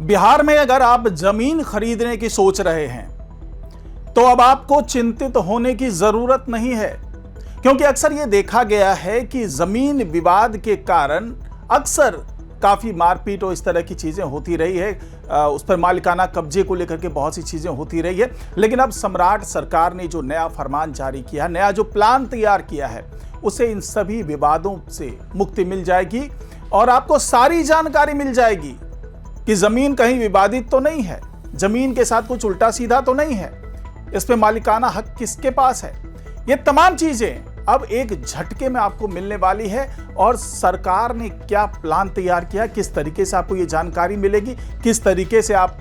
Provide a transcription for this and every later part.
बिहार में अगर आप जमीन खरीदने की सोच रहे हैं तो अब आपको चिंतित होने की जरूरत नहीं है, क्योंकि अक्सर यह देखा गया है कि जमीन विवाद के कारण अक्सर काफी मारपीट और इस तरह की चीजें होती रही है। उस पर मालिकाना कब्जे को लेकर के बहुत सी चीजें होती रही है। लेकिन अब सम्राट सरकार ने जो नया फरमान जारी किया, नया जो प्लान तैयार किया है, उसे इन सभी विवादों से मुक्ति मिल जाएगी और आपको सारी जानकारी मिल जाएगी कि जमीन कहीं विवादित तो नहीं है, जमीन के साथ कुछ उल्टा सीधा तो नहीं है, इस पे मालिकाना हक किसके पास है। ये तमाम चीजें अब एक झटके में आपको मिलने वाली है और सरकार ने क्या प्लान तैयार किया, किस तरीके से आपको ये जानकारी मिलेगी, किस तरीके से आप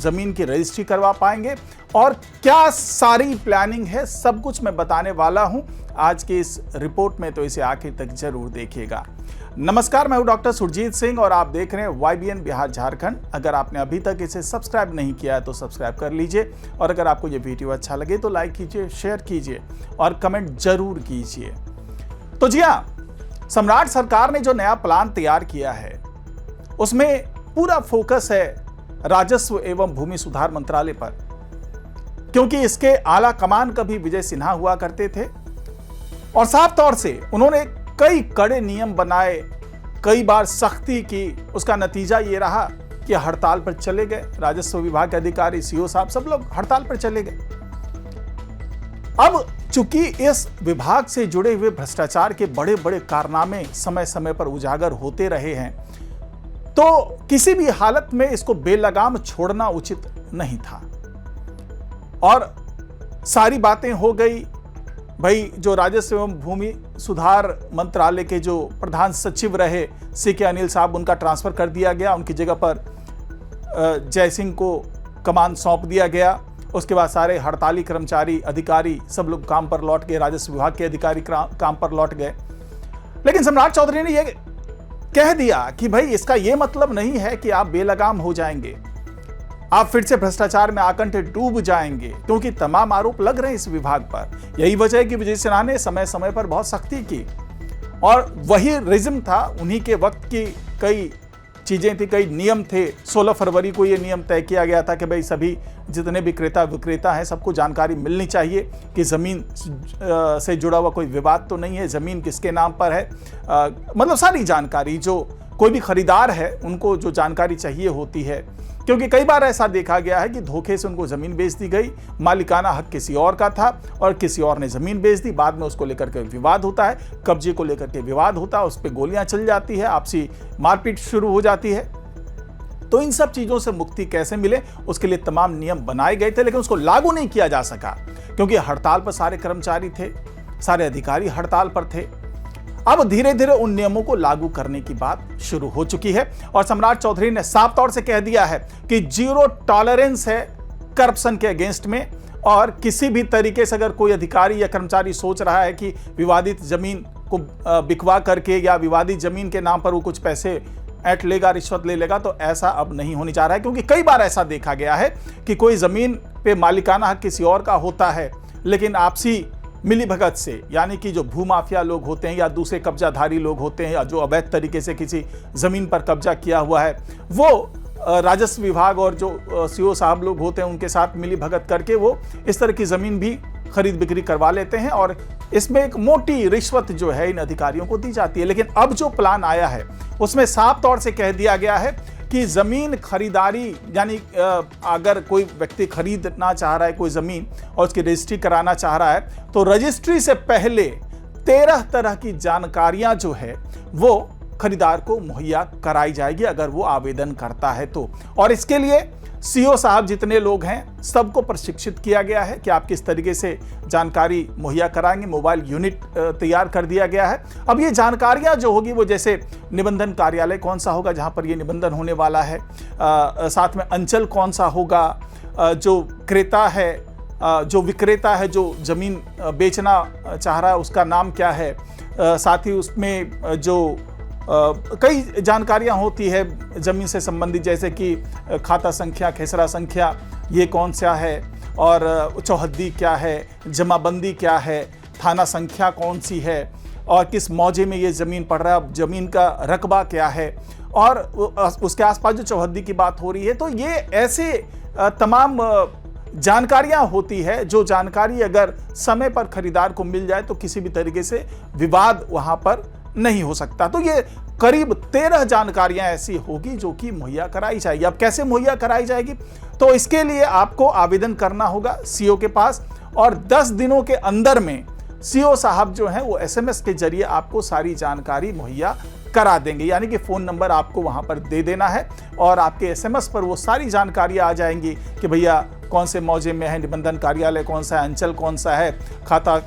जमीन की रजिस्ट्री करवा पाएंगे और क्या सारी प्लानिंग है, सब कुछ मैं बताने वाला हूं आज की इस रिपोर्ट में, तो इसे आखिर तक जरूर देखिएगा। नमस्कार, मैं हूं डॉक्टर सुरजीत सिंह और आप देख रहे हैं YBN बिहार झारखंड। अगर आपने अभी तक इसे सब्सक्राइब नहीं किया है तो सब्सक्राइब कर लीजिए और अगर आपको ये वीडियो अच्छा लगे तो लाइक कीजिए, शेयर कीजिए और कमेंट जरूर कीजिए। तो जी हाँ, सम्राट सरकार ने जो नया प्लान तैयार किया है उसमें पूरा फोकस है राजस्व एवं भूमि सुधार मंत्रालय पर, क्योंकि इसके आला कमान कभी विजय सिन्हा हुआ करते थे और साफ तौर से उन्होंने कई कड़े नियम बनाए, कई बार सख्ती की। उसका नतीजा ये रहा कि हड़ताल पर चले गए राजस्व विभाग के अधिकारी, सीओ साहब, सब लोग हड़ताल पर चले गए। अब चूंकि इस विभाग से जुड़े हुए भ्रष्टाचार के बड़े बड़े कारनामे समय समय पर उजागर होते रहे हैं, तो किसी भी हालत में इसको बेलगाम छोड़ना उचित नहीं था और सारी बातें हो गई। भाई, जो राजस्व एवं भूमि सुधार मंत्रालय के जो प्रधान सचिव रहे CK अनिल साहब, उनका ट्रांसफर कर दिया गया, उनकी जगह पर जय सिंह को कमान सौंप दिया गया। उसके बाद सारे हड़ताली कर्मचारी, अधिकारी सब लोग काम पर लौट गए, राजस्व विभाग के अधिकारी काम पर लौट गए। लेकिन सम्राट चौधरी ने यह कह दिया कि भाई, इसका यह मतलब नहीं है कि आप बेलगाम हो जाएंगे, आप फिर से भ्रष्टाचार में आकंठे डूब जाएंगे, क्योंकि तमाम आरोप लग रहे हैं इस विभाग पर। यही वजह है कि विजय सिन्हा ने समय समय पर बहुत सख्ती की और वही रिज्म था, उन्हीं के वक्त की कई चीजें थी, कई नियम थे। 16 फरवरी को यह नियम तय किया गया था कि भाई सभी जितने भी क्रेता विक्रेता हैं सबको जानकारी मिलनी चाहिए कि जमीन से जुड़ा हुआ कोई विवाद तो नहीं है, जमीन किसके नाम पर है, मतलब सारी जानकारी जो कोई भी खरीदार है उनको जो जानकारी चाहिए होती है। क्योंकि कई बार ऐसा देखा गया है कि धोखे से उनको जमीन बेच दी गई, मालिकाना हक किसी और का था और किसी और ने जमीन बेच दी, बाद में उसको लेकर के विवाद होता है, कब्जे को लेकर के विवाद होता है, उस पर गोलियां चल जाती है, आपसी मारपीट शुरू हो जाती है। तो इन सब चीजों से मुक्ति कैसे मिले, उसके लिए तमाम नियम बनाए गए थे, लेकिन उसको लागू नहीं किया जा सका क्योंकि हड़ताल पर सारे कर्मचारी थे, सारे अधिकारी हड़ताल पर थे। अब धीरे धीरे उन नियमों को लागू करने की बात शुरू हो चुकी है और सम्राट चौधरी ने साफ तौर से कह दिया है कि 0 टॉलरेंस है करप्शन के अगेंस्ट में और किसी भी तरीके से अगर कोई अधिकारी या कर्मचारी सोच रहा है कि विवादित जमीन को बिकवा करके या विवादित जमीन के नाम पर वो कुछ पैसे ऐंठ लेगा, रिश्वत ले लेगा, तो ऐसा अब नहीं होने जा रहा है। क्योंकि कई बार ऐसा देखा गया है कि कोई जमीन पे मालिकाना हक किसी और का होता है, लेकिन आपसी मिली भगत से, यानी कि जो भूमाफिया लोग होते हैं या दूसरे कब्जाधारी लोग होते हैं या जो अवैध तरीके से किसी जमीन पर कब्जा किया हुआ है, वो राजस्व विभाग और जो CO साहब लोग होते हैं उनके साथ मिली भगत करके वो इस तरह की जमीन भी खरीद बिक्री करवा लेते हैं और इसमें एक मोटी रिश्वत जो है इन अधिकारियों को दी जाती है। लेकिन अब जो प्लान आया है उसमें साफ तौर से कह दिया गया है कि जमीन खरीदारी, यानी अगर कोई व्यक्ति खरीदना चाह रहा है कोई जमीन और उसकी रजिस्ट्री कराना चाह रहा है, तो रजिस्ट्री से पहले 13 तरह की जानकारियां जो है वो खरीदार को मुहैया कराई जाएगी अगर वो आवेदन करता है तो। और इसके लिए CO साहब जितने लोग हैं सबको प्रशिक्षित किया गया है कि आप किस तरीके से जानकारी मुहैया कराएंगे। मोबाइल यूनिट तैयार कर दिया गया है। अब ये जानकारियां जो होगी वो जैसे निबंधन कार्यालय कौन सा होगा जहां पर ये निबंधन होने वाला है, साथ में अंचल कौन सा होगा, जो क्रेता है, जो विक्रेता है जो जमीन बेचना चाह रहा है उसका नाम क्या है, साथ ही उसमें जो कई जानकारियां होती है जमीन से संबंधित, जैसे कि खाता संख्या, खेसरा संख्या ये कौन सा है और चौहद्दी क्या है, जमाबंदी क्या है, थाना संख्या कौन सी है और किस मौजे में ये ज़मीन पड़ रहा है, ज़मीन का रकबा क्या है और उसके आसपास जो चौहद्दी की बात हो रही है। तो ये ऐसे तमाम जानकारियां होती है जो जानकारी अगर समय पर खरीदार को मिल जाए तो किसी भी तरीके से विवाद वहां पर नहीं हो सकता। तो ये करीब 13 जानकारियां ऐसी होगी जो कि मुहैया कराई जाएगी। अब कैसे मुहैया कराई जाएगी? तो इसके लिए आपको आवेदन करना होगा सीओ के पास, और 10 दिनों के अंदर में सीओ साहब जो हैं वो एसएमएस के जरिए आपको सारी जानकारी मुहैया करा देंगे। यानी कि फ़ोन नंबर आपको वहां पर दे देना है और आपके एसएमएस पर वो सारी जानकारियां आ जाएंगी कि भैया कौन से मौजे में है, निबंधन कार्यालय कौन सा है, अंचल कौन सा है, खाता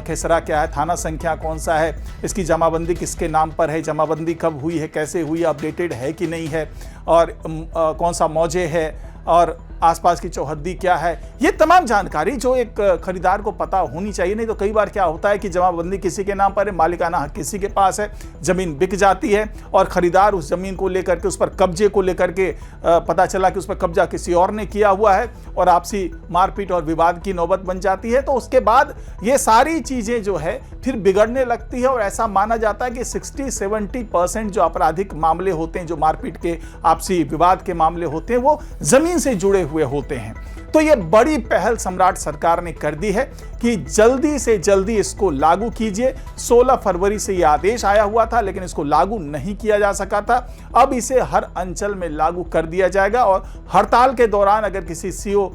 खेसरा क्या है, थाना संख्या कौन सा है, इसकी जमाबंदी किसके नाम पर है, जमाबंदी कब हुई है, कैसे हुई, अपडेटेड है कि नहीं है, और कौन सा मौजे है, और आसपास की चौहद्दी क्या है। ये तमाम जानकारी जो एक खरीदार को पता होनी चाहिए। नहीं तो कई बार क्या होता है कि जमाबंदी किसी के नाम पर है, मालिकाना हक किसी के पास है, जमीन बिक जाती है और खरीदार उस जमीन को लेकर के, उस पर कब्जे को लेकर के पता चला कि उस पर कब्जा किसी और ने किया हुआ है और आपसी मारपीट और विवाद की नौबत बन जाती है। तो उसके बाद ये सारी चीजें जो है फिर बिगड़ने लगती है और ऐसा माना जाता है कि 60-70% जो आपराधिक मामले होते हैं, जो मारपीट के आपसी विवाद के मामले होते हैं, वो जमीन से जुड़े हुए होते हैं। तो ये बड़ी पहल सम्राट सरकार ने कर दी है कि जल्दी से जल्दी इसको लागू कीजिए। 16 फरवरी से यह आदेश आया हुआ था लेकिन इसको लागू नहीं किया जा सका था। अब इसे हर अंचल में लागू कर दिया जाएगा और हड़ताल के दौरान अगर किसी सीओ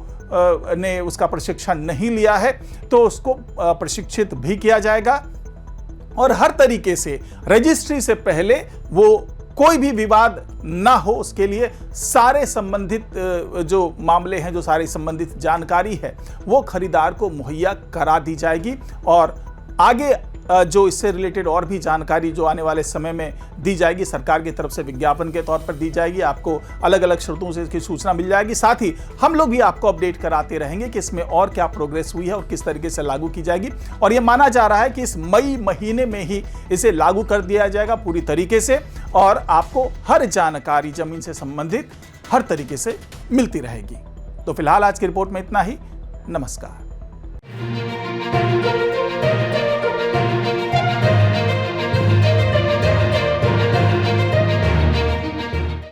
ने उसका प्रशिक्षण नहीं लिया है तो उसको प्रशिक्षित भी किया जाएगा और हर तरीके से रजिस्ट्री से पहले वो कोई भी विवाद ना हो उसके लिए सारे संबंधित जो मामले हैं, जो सारी संबंधित जानकारी है वो खरीदार को मुहैया करा दी जाएगी। और आगे जो इससे रिलेटेड और भी जानकारी जो आने वाले समय में दी जाएगी, सरकार की तरफ से विज्ञापन के तौर पर दी जाएगी। आपको अलग अलग शर्तों से इसकी सूचना मिल जाएगी। साथ ही हम लोग भी आपको अपडेट कराते रहेंगे कि इसमें और क्या प्रोग्रेस हुई है और किस तरीके से लागू की जाएगी। और यह माना जा रहा है कि इस मई महीने में ही इसे लागू कर दिया जाएगा पूरी तरीके से और आपको हर जानकारी जमीन से संबंधित हर तरीके से मिलती रहेगी। तो फिलहाल आज की रिपोर्ट में इतना ही। नमस्कार।